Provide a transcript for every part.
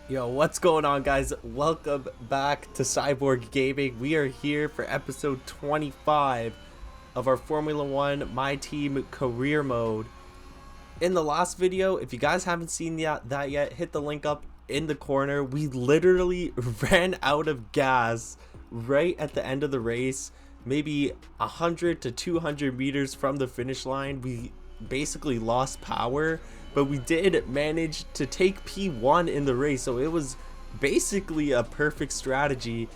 Yo, what's going on, guys? Welcome back to cyBorg Gaming. We are here for episode 25 of our Formula One My Team Career Mode. In the last video, if you guys haven't seen that yet, hit the link up in the corner. We literally ran out of gas right at the end of the race, maybe 100 to 200 meters from the finish line. We basically lost power, but we did manage to take P1 in the race, so it was basically a perfect strategy.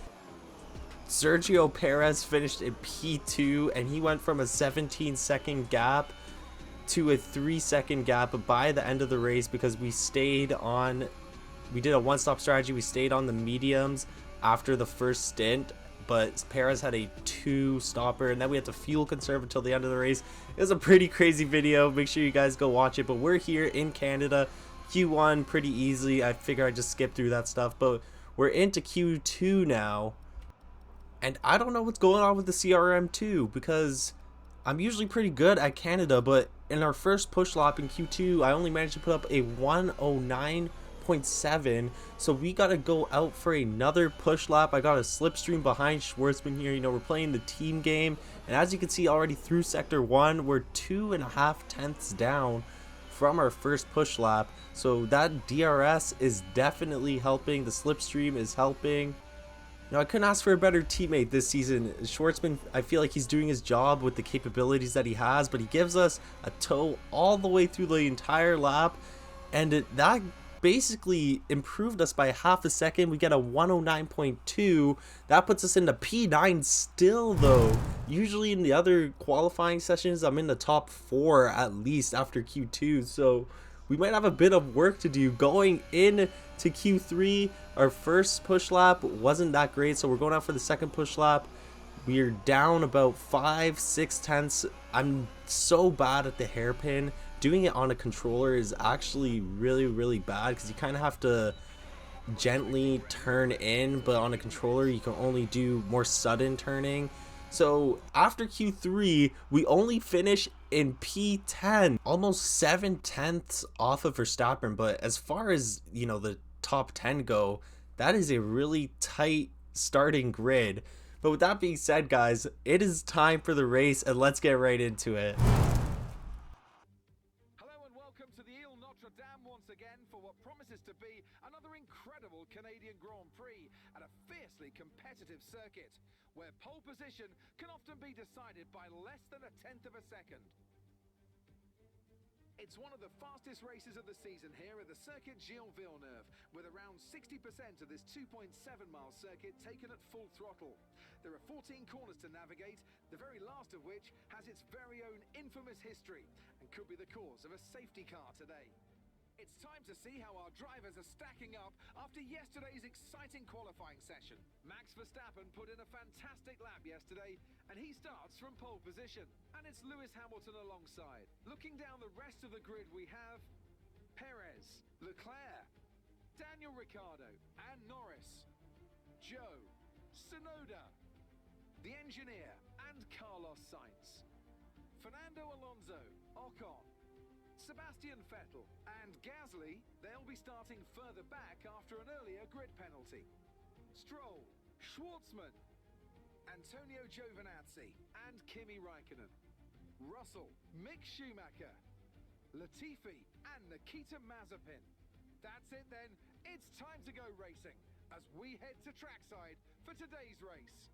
Sergio Perez finished in P2 and he went from a 17-second gap to a 3-second gap by the end of the race because we did a one-stop strategy. We stayed on the mediums after the first stint, but Perez had a 2-stopper, and then we had to fuel conserve until the end of the race. It was a pretty crazy video. Make sure you guys go watch it. But we're here in Canada, Q1 pretty easily. I figure I just skip through that stuff, but we're into Q2 now, and I don't know what's going on with the CRM2 because I'm usually pretty good at Canada, but in our first push lap in Q2, I only managed to put up a 109.7, so we got to go out for another push lap. I got a slipstream behind Schwartzman here. You know, we're playing the team game, and as you can see already through sector 1, we're 2.5 tenths down from our first push lap, so that DRS is definitely helping. The slipstream is helping. I couldn't ask for a better teammate this season. Schwartzman, I feel like he's doing his job with the capabilities that he has, but he gives us a tow all the way through the entire lap, and that basically improved us by half a second. We get a 109.2. That puts us into P9 still, though. Usually in the other qualifying sessions, I'm in the top 4 at least after Q2, so we might have a bit of work to do going in to Q3. Our first push lap wasn't that great, so we're going out for the second push lap. We're down about 5-6 tenths. I'm so bad at the hairpin. Doing it on a controller is actually really bad because you kind of have to gently turn in, but on a controller you can only do more sudden turning. So after Q3, we only finish in P10, almost 7 tenths off of Verstappen. But as far as, you know, the top 10 go, that is a really tight starting grid. But with that being said, guys, it is time for the race, and let's get right into it. Hello and welcome to the Ile Notre Dame once again for what promises to be another incredible Canadian Grand Prix at a fiercely competitive circuit, where pole position can often be decided by less than a tenth of a second. It's one of the fastest races of the season here at the Circuit Gilles Villeneuve, with around 60% of this 2.7-mile circuit taken at full throttle. There are 14 corners to navigate, the very last of which has its very own infamous history and could be the cause of a safety car today. It's time to see how our drivers are stacking up after yesterday's exciting qualifying session. Max Verstappen put in a fantastic lap yesterday, and he starts from pole position. And it's Lewis Hamilton alongside. Looking down the rest of the grid, we have Perez, Leclerc, Daniel Ricciardo, and Norris, Joe, Tsunoda, the engineer, and Carlos Sainz, Fernando Alonso, Ocon, Sebastian Vettel, and Gasly. They'll be starting further back after an earlier grid penalty. Stroll, Schwartzman, Antonio Giovinazzi, and Kimi Raikkonen. Russell, Mick Schumacher, Latifi, and Nikita Mazepin. That's it then, it's time to go racing as we head to trackside for today's race.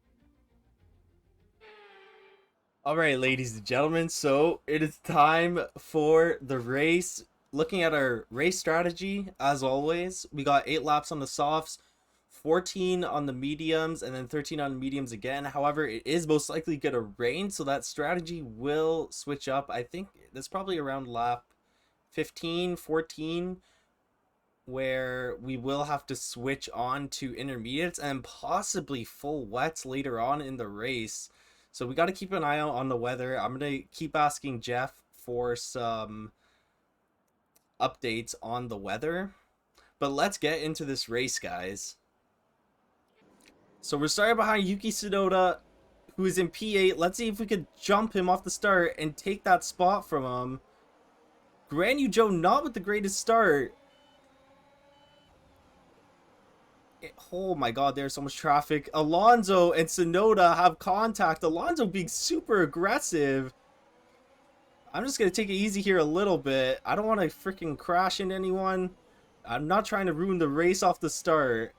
Alright, ladies and gentlemen, so it is time for the race. Looking at our race strategy, as always, we got 8 laps on the softs, 14 on the mediums, and then 13 on the mediums again. However, it is most likely going to rain, so that strategy will switch up. I think that's probably around lap 15, 14, where we will have to switch on to intermediates and possibly full wets later on in the race. So we got to keep an eye out on the weather. I'm going to keep asking Jeff for some updates on the weather. But let's get into this race, guys. So we're starting behind Yuki Tsunoda, who is in P8. Let's see if we could jump him off the start and take that spot from him. Guan Yu Zhou not with the greatest start. Oh my god, there's so much traffic. Alonso and Tsunoda have contact. Alonso being super aggressive. I'm just going to take it easy here a little bit. I don't want to freaking crash into anyone. I'm not trying to ruin the race off the start.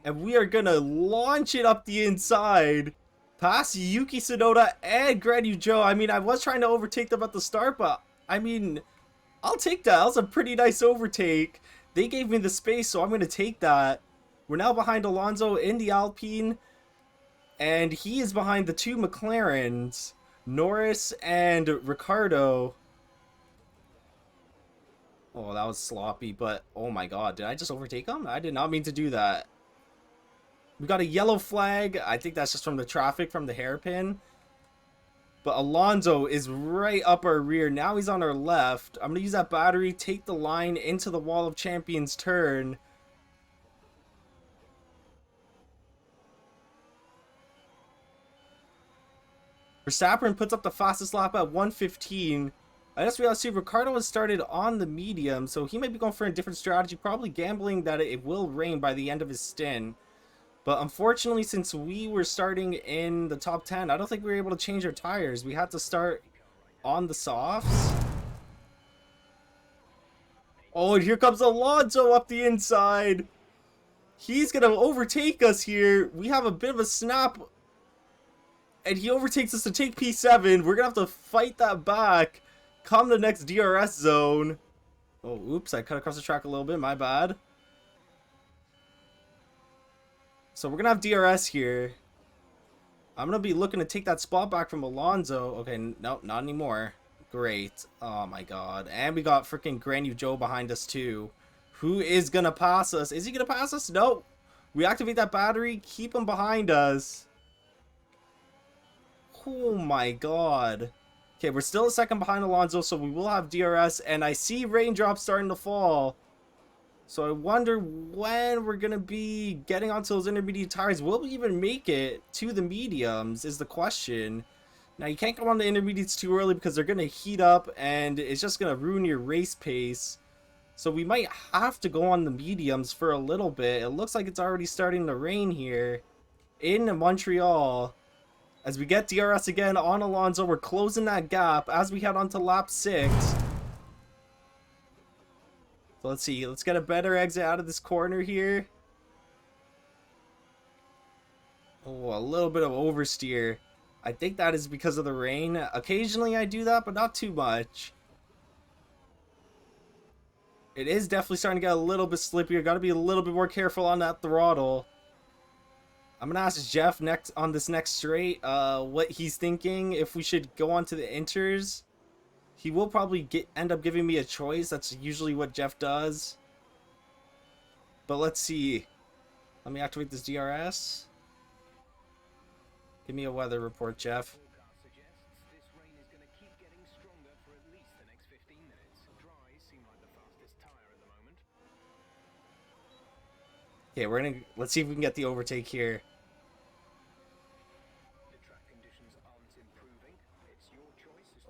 And we are going to launch it up the inside. Past Yuki Tsunoda and Guanyu Zhou. I mean, I was trying to overtake them at the start, but I mean, I'll take that. That was a pretty nice overtake. They gave me the space, so I'm going to take that. We're now behind Alonso in the Alpine. And he is behind the two McLarens, Norris and Ricciardo. Oh, that was sloppy, but oh my god, did I just overtake him? I did not mean to do that. We got a yellow flag. I think that's just from the traffic from the hairpin. But Alonso is right up our rear. Now he's on our left. I'm going to use that battery, take the line into the Wall of Champions turn. Verstappen puts up the fastest lap at 1:15. I just realized too, Ricciardo has started on the medium, so he might be going for a different strategy, probably gambling that it will rain by the end of his stint. But unfortunately, since we were starting in the top 10, I don't think we were able to change our tires. We had to start on the softs. Oh, and here comes Alonso up the inside. He's going to overtake us here. We have a bit of a snap. And he overtakes us to take P7. We're going to have to fight that back. Come the next DRS zone. Oh, oops. I cut across the track a little bit. My bad. So we're going to have DRS here. I'm going to be looking to take that spot back from Alonso. Okay, no, not anymore. Great. Oh, my God. And we got freaking Guanyu Zhou behind us, too. Who is going to pass us? Is he going to pass us? No. We activate that battery. Keep him behind us. Oh my god. Okay, we're still a second behind Alonso, so we will have DRS, and I see raindrops starting to fall. So I wonder when we're going to be getting onto those intermediate tires. Will we even make it to the mediums is the question. Now, you can't go on the intermediates too early because they're going to heat up, and it's just going to ruin your race pace. So we might have to go on the mediums for a little bit. It looks like it's already starting to rain here in Montreal. As we get DRS again on Alonso, we're closing that gap as we head on to lap 6. So let's see. Let's get a better exit out of this corner here. Oh, a little bit of oversteer. I think that is because of the rain. Occasionally I do that, but not too much. It is definitely starting to get a little bit slippier. Got to be a little bit more careful on that throttle. I'm going to ask Jeff next on this next straight what he's thinking, if we should go on to the inters. He will probably end up giving me a choice. That's usually what Jeff does. But let's see. Let me activate this DRS. Give me a weather report, Jeff. Okay, let's see if we can get the overtake here.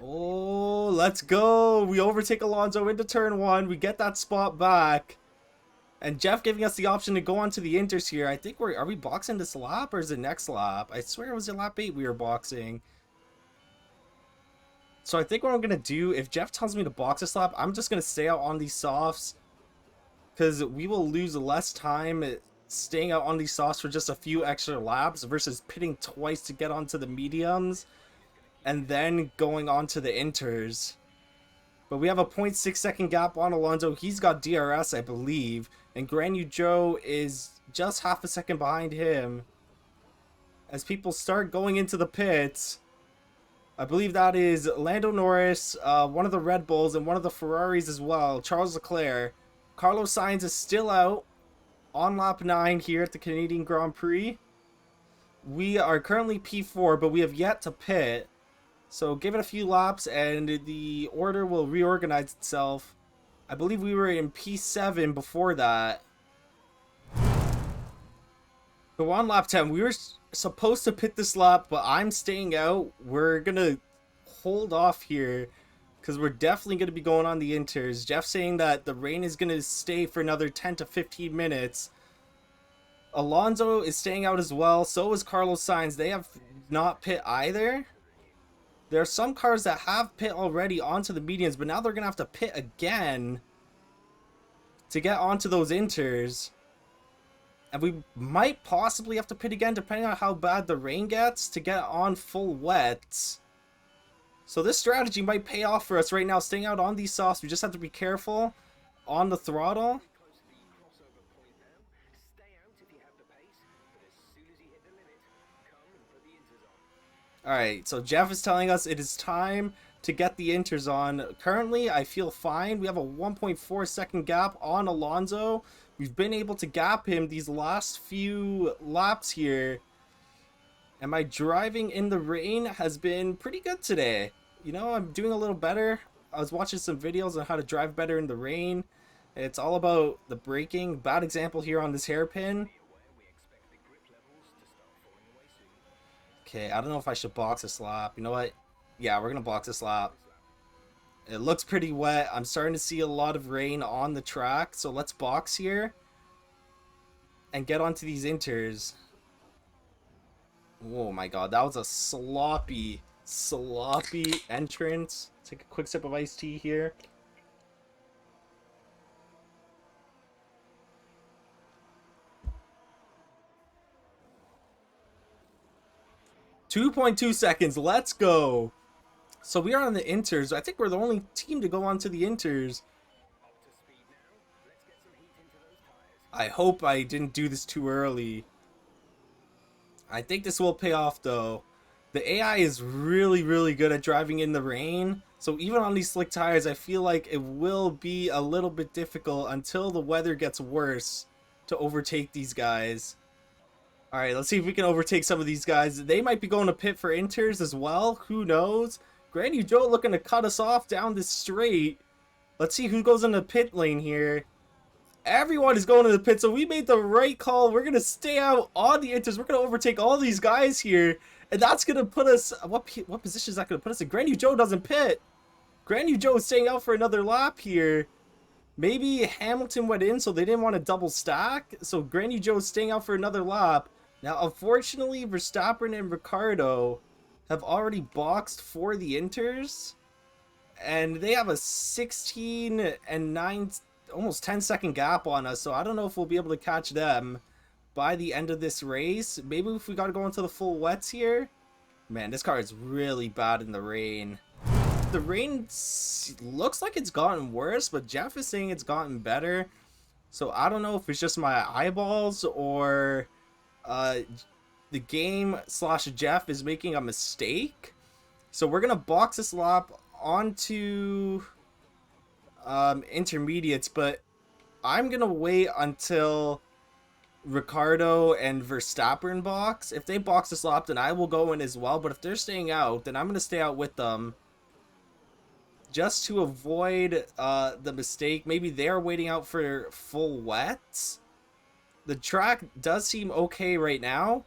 Oh, let's go. We overtake Alonso into turn 1. We get that spot back. And Jeff giving us the option to go on to the inters here. I think are we boxing this lap or is it next lap? I swear it was in lap 8 we were boxing. So I think what I'm going to do, if Jeff tells me to box this lap, I'm just going to stay out on these softs. Because we will lose less time staying out on these softs for just a few extra laps versus pitting twice to get onto the mediums and then going on to the inters. But we have a 0.6 second gap on Alonso. He's got DRS, I believe. And Guanyu Zhou is just half a second behind him. As people start going into the pits, I believe that is Lando Norris, one of the Red Bulls, and one of the Ferraris as well, Charles Leclerc. Carlos Sainz is still out on lap 9 here at the Canadian Grand Prix. We are currently P4, but we have yet to pit. So give it a few laps and the order will reorganize itself. I believe we were in P7 before that. So on lap 10, we were supposed to pit this lap, but I'm staying out. We're going to hold off here because we're definitely going to be going on the inters. Jeff saying that the rain is going to stay for another 10 to 15 minutes. Alonso is staying out as well. So is Carlos Sainz. They have not pit either. There are some cars that have pit already onto the mediums, but now they're going to have to pit again to get onto those inters. And we might possibly have to pit again depending on how bad the rain gets to get on full wets. So this strategy might pay off for us right now, staying out on these softs. We just have to be careful on the throttle. Alright, so Jeff is telling us it is time to get the inters on. Currently, I feel fine. We have a 1.4 second gap on Alonso. We've been able to gap him these last few laps here. And my driving in the rain has been pretty good today. You know, I'm doing a little better. I was watching some videos on how to drive better in the rain. It's all about the braking. Bad example here on this hairpin. Okay, I don't know if I should box this lap. You know what? Yeah, we're going to box this lap. It looks pretty wet. I'm starting to see a lot of rain on the track. So let's box here and get onto these inters. Oh my god, that was a sloppy entrance. Take a quick sip of iced tea here. .2 seconds. Let's go. So we are on the inters. I think we're the only team to go onto the inters. I hope I didn't do this too early. I think this will pay off though. The AI is really good at driving in the rain. So even on these slick tires, I feel like it will be a little bit difficult until the weather gets worse to overtake these guys. Alright, let's see if we can overtake some of these guys. They might be going to pit for inters as well. Who knows? Granny Joe looking to cut us off down this straight. Let's see who goes in the pit lane here. Everyone is going to the pit, so we made the right call. We're going to stay out on the inters. We're going to overtake all these guys here. And that's going to put us... What position is that going to put us in? Granny Joe doesn't pit. Granny Joe is staying out for another lap here. Maybe Hamilton went in, so they didn't want to double stack. So Granny Joe is staying out for another lap. Now, unfortunately, Verstappen and Ricciardo have already boxed for the inters. And they have a 16 and 9... almost 10-second gap on us, so I don't know if we'll be able to catch them by the end of this race. Maybe if we gotta go into the full wets here. Man, this car is really bad in the rain. The rain looks like it's gotten worse, but Jeff is saying it's gotten better. So I don't know if it's just my eyeballs or the game / Jeff is making a mistake. So we're gonna box this lap onto intermediates, but I'm gonna wait until Ricciardo and Verstappen box. If they box this lap, then I will go in as well, but if they're staying out, then I'm gonna stay out with them just to avoid the mistake. Maybe they're waiting out for full wets. The track does seem okay right now,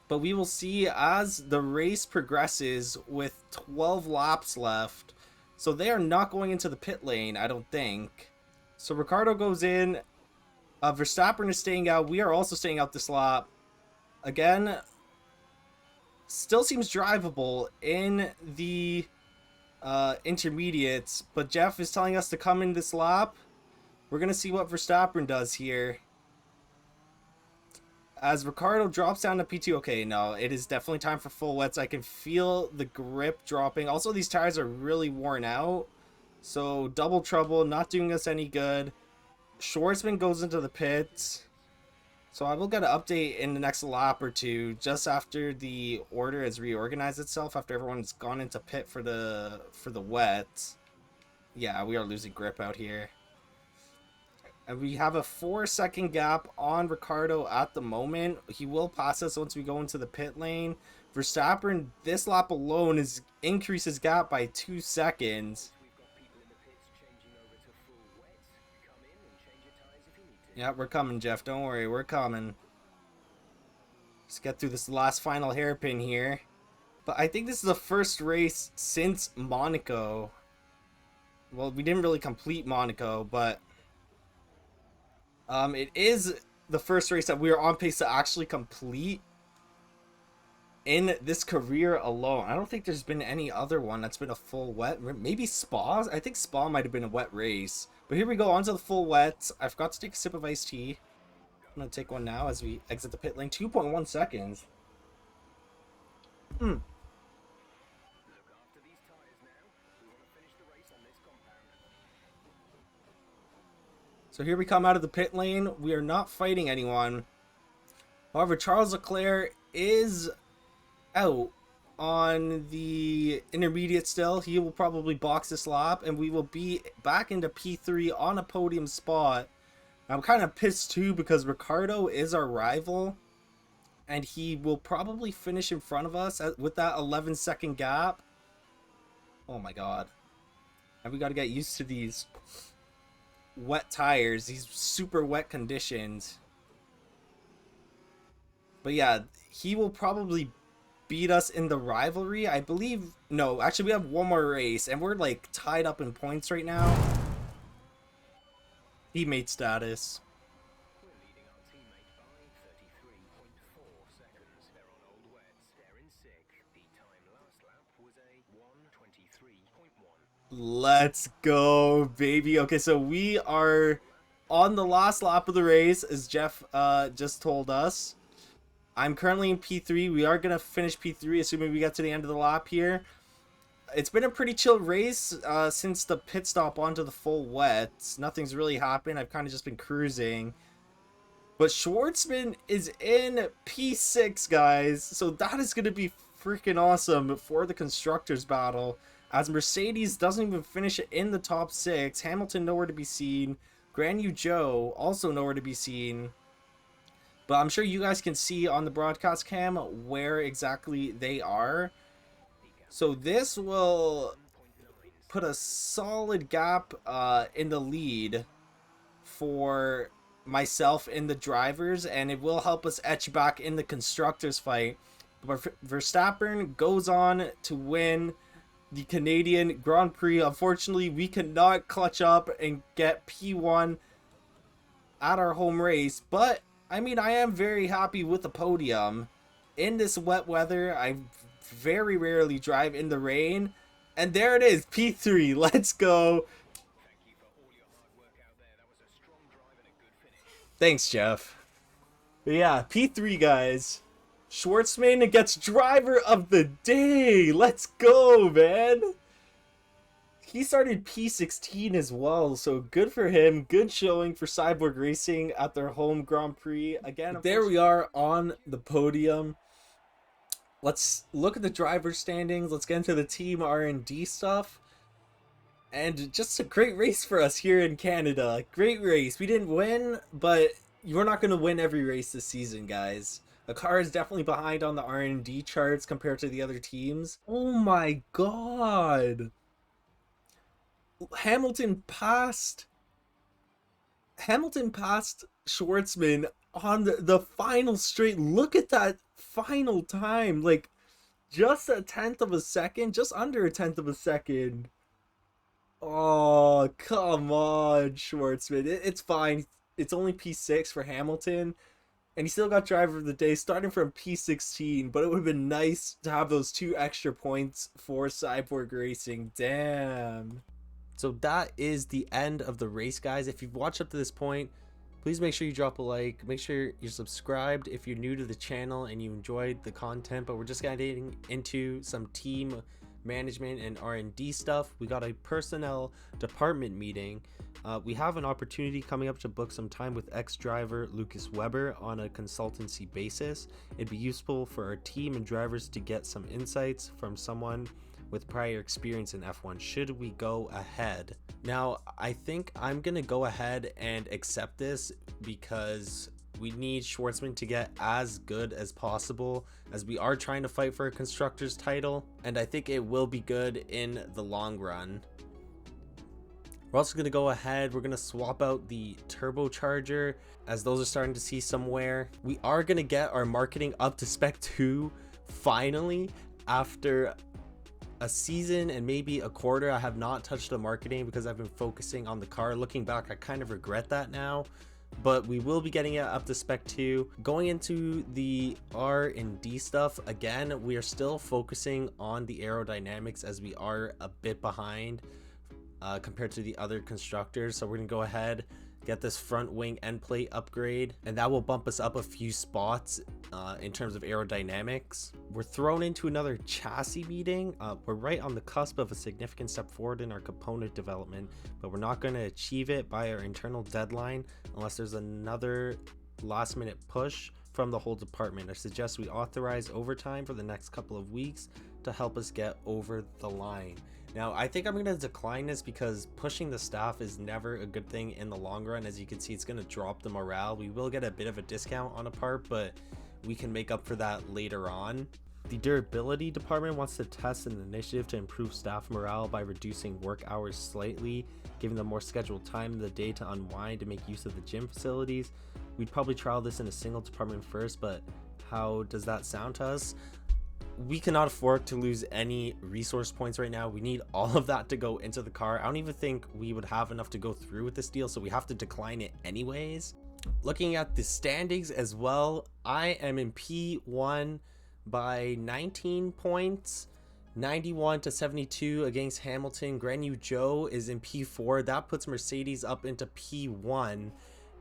but we will see as the race progresses with 12 laps left. So they are not going into the pit lane, I don't think. So Ricciardo goes in. Verstappen is staying out. We are also staying out this lap. Again, still seems drivable in the intermediates. But Jeff is telling us to come in this lap. We're going to see what Verstappen does here. As Ricciardo drops down to P2. Okay, no, it is definitely time for full wets. I can feel the grip dropping. Also, these tires are really worn out. So, double trouble, not doing us any good. Schwartzman goes into the pits. So, I will get an update in the next lap or two, just after the order has reorganized itself, after everyone's gone into pit for the wet. Yeah, we are losing grip out here. And we have a 4-second gap on Ricciardo at the moment. He will pass us once we go into the pit lane. Verstappen, this lap alone increases gap by 2 seconds. Yeah, we're coming, Jeff. Don't worry, we're coming. Let's get through this last final hairpin here. But I think this is the first race since Monaco. Well, we didn't really complete Monaco, but it is the first race that we are on pace to actually complete in this career alone. I don't think there's been any other one that's been a full wet. Maybe Spa? I think Spa might have been a wet race. But here we go, onto the full wet. I forgot to take a sip of iced tea. I'm going to take one now as we exit the pit lane. 2.1 seconds. So here we come out of the pit lane. We are not fighting anyone. However, Charles Leclerc is out on the intermediate still. He will probably box this lap, and we will be back into P3 on a podium spot. I'm kind of pissed too because Ricardo is our rival, and he will probably finish in front of us with that 11-second gap. Oh my god. And we got to get used to these wet tires, these super wet conditions. But yeah, he will probably beat us in the rivalry, I believe. No, actually we have one more race and we're like tied up in points right now. Teammate status. We're leading our teammate by 33.4 seconds. They're on old wets. They're in sixth. The time last lap was a 1:23.1. Let's go, baby. Okay, so we are on the last lap of the race, as Jeff just told us. I'm currently in P3. We are going to finish P3, assuming we get to the end of the lap here. It's been a pretty chill race since the pit stop onto the full wet. Nothing's really happened. I've kind of just been cruising. But Schwartzman is in P6, guys. So that is going to be freaking awesome for the Constructors battle, as Mercedes doesn't even finish in the top 6. Hamilton nowhere to be seen. Grand Yu Joe also nowhere to be seen. But I'm sure you guys can see on the broadcast cam where exactly they are. So this will put a solid gap in the lead for myself and the drivers, and it will help us etch back in the Constructors fight. But Verstappen goes on to win the Canadian Grand Prix. Unfortunately, we cannot clutch up and get P1 at our home race, but I mean, I am very happy with the podium. In this wet weather, I very rarely drive in the rain, and there it is, P3. Let's go. Thank you for all your hard work out there. That was a strong drive and a good finish. Thanks, Jeff. But yeah, P3, guys. Schwartzman gets driver of the day. Let's go, man. He started P16 as well, so good for him. Good showing for cyBorg Racing at their home Grand Prix. Again, there we are on the podium. Let's look at the driver standings. Let's get into the team R&D stuff. And just a great race for us here in Canada. Great race. We didn't win, but you're not going to win every race this season, guys. The car is definitely behind on the R&D charts compared to the other teams. Oh my god. Hamilton passed Schwartzman on the final straight. Look at that final time. Like, just a tenth of a second. Just under a tenth of a second. Oh, come on, Schwartzman. It's fine. It's only P6 for Hamilton. And he still got driver of the day starting from P16. But it would have been nice to have those 2 extra points for cyBorg Racing. Damn. So that is the end of the race, guys. If you've watched up to this point, please make sure you drop a like. Make sure you're subscribed if you're new to the channel and you enjoyed the content. But we're just getting into some team management and R&D stuff. We got a personnel department meeting. We have an opportunity coming up to book some time with ex-driver Lucas Weber on a consultancy basis. It'd be useful for our team and drivers to get some insights from someone with prior experience in F1. Should we go ahead? Now, I think I'm gonna go ahead and accept this because we need Schwartzman to get as good as possible, as we are trying to fight for a constructor's title, and I think it will be good in the long run. We're also gonna go ahead, we're gonna swap out the turbocharger, as those are starting to see some wear. We are gonna get our marketing up to spec 2 finally, after a season and maybe a quarter, I have not touched the marketing because I've been focusing on the car. Looking back, I kind of regret that now, but we will be getting it up to spec 2. Going into the R&D stuff, again, we are still focusing on the aerodynamics as we are a bit behind compared to the other constructors. So we're gonna go ahead, get this front wing end plate upgrade, and that will bump us up a few spots in terms of aerodynamics. We're thrown into another chassis meeting. We're right on the cusp of a significant step forward in our component development, but we're not going to achieve it by our internal deadline unless there's another last minute push from the whole department. I suggest we authorize overtime for the next couple of weeks to help us get over the line. Now, I think I'm going to decline this because pushing the staff is never a good thing in the long run. As you can see, it's going to drop the morale. We will get a bit of a discount on a part, but we can make up for that later on. The durability department wants to test an initiative to improve staff morale by reducing work hours slightly, giving them more scheduled time in the day to unwind and make use of the gym facilities. We'd probably trial this in a single department first, but how does that sound to us? We cannot afford to lose any resource points right now. We need all of that to go into the car. I don't even think we would have enough to go through with this deal, so we have to decline it anyways. Looking at the standings as well, I am in P1 by 19 points, 91 to 72 against Hamilton. Granyu Joe is in P4. That puts Mercedes up into P1.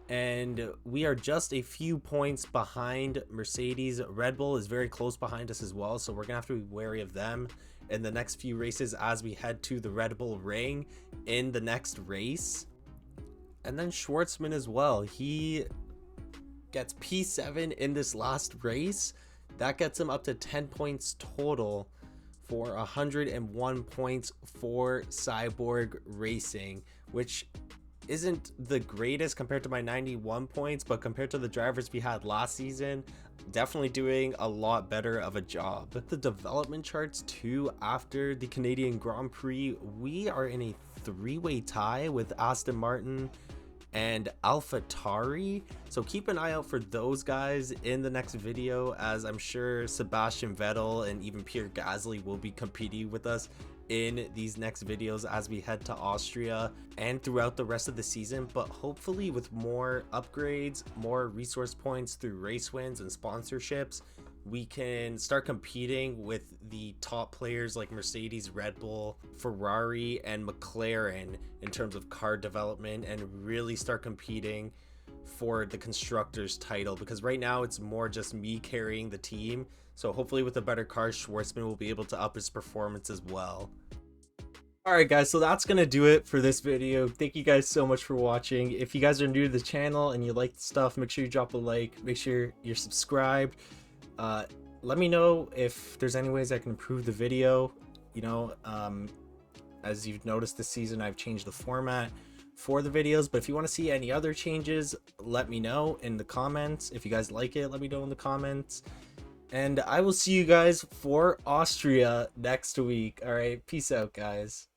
And we are just a few points behind Mercedes. Red Bull is very close behind us as well, so we're gonna have to be wary of them in the next few races as we head to the Red Bull ring in the next race. And then Schwartzman as well, he gets P7 in this last race. That gets him up to 10 points total for 101 points for cyBorg Racing, which isn't the greatest compared to my 91 points, but compared to the drivers we had last season, definitely doing a lot better of a job. The development charts too, after the Canadian Grand Prix, we are in a 3-way tie with Aston Martin and AlphaTauri, so keep an eye out for those guys in the next video, as I'm sure Sebastian Vettel and even Pierre Gasly will be competing with us in these next videos as we head to Austria and throughout the rest of the season, but hopefully with more upgrades, more resource points through race wins and sponsorships, we can start competing with the top players like Mercedes, Red Bull, Ferrari, and McLaren in terms of car development, and really start competing for the constructors title, because right now it's more just me carrying the team. So hopefully with a better car, Schwartzman will be able to up his performance as well. Alright guys, so that's gonna do it for this video. Thank you guys so much for watching. If you guys are new to the channel and you like the stuff, make sure you drop a like, make sure you're subscribed. Let me know if there's any ways I can improve the video. You know, as you've noticed this season, I've changed the format for the videos, but if you want to see any other changes, let me know in the comments. If you guys like it, let me know in the comments. And I will see you guys for Austria next week. All right, peace out, guys.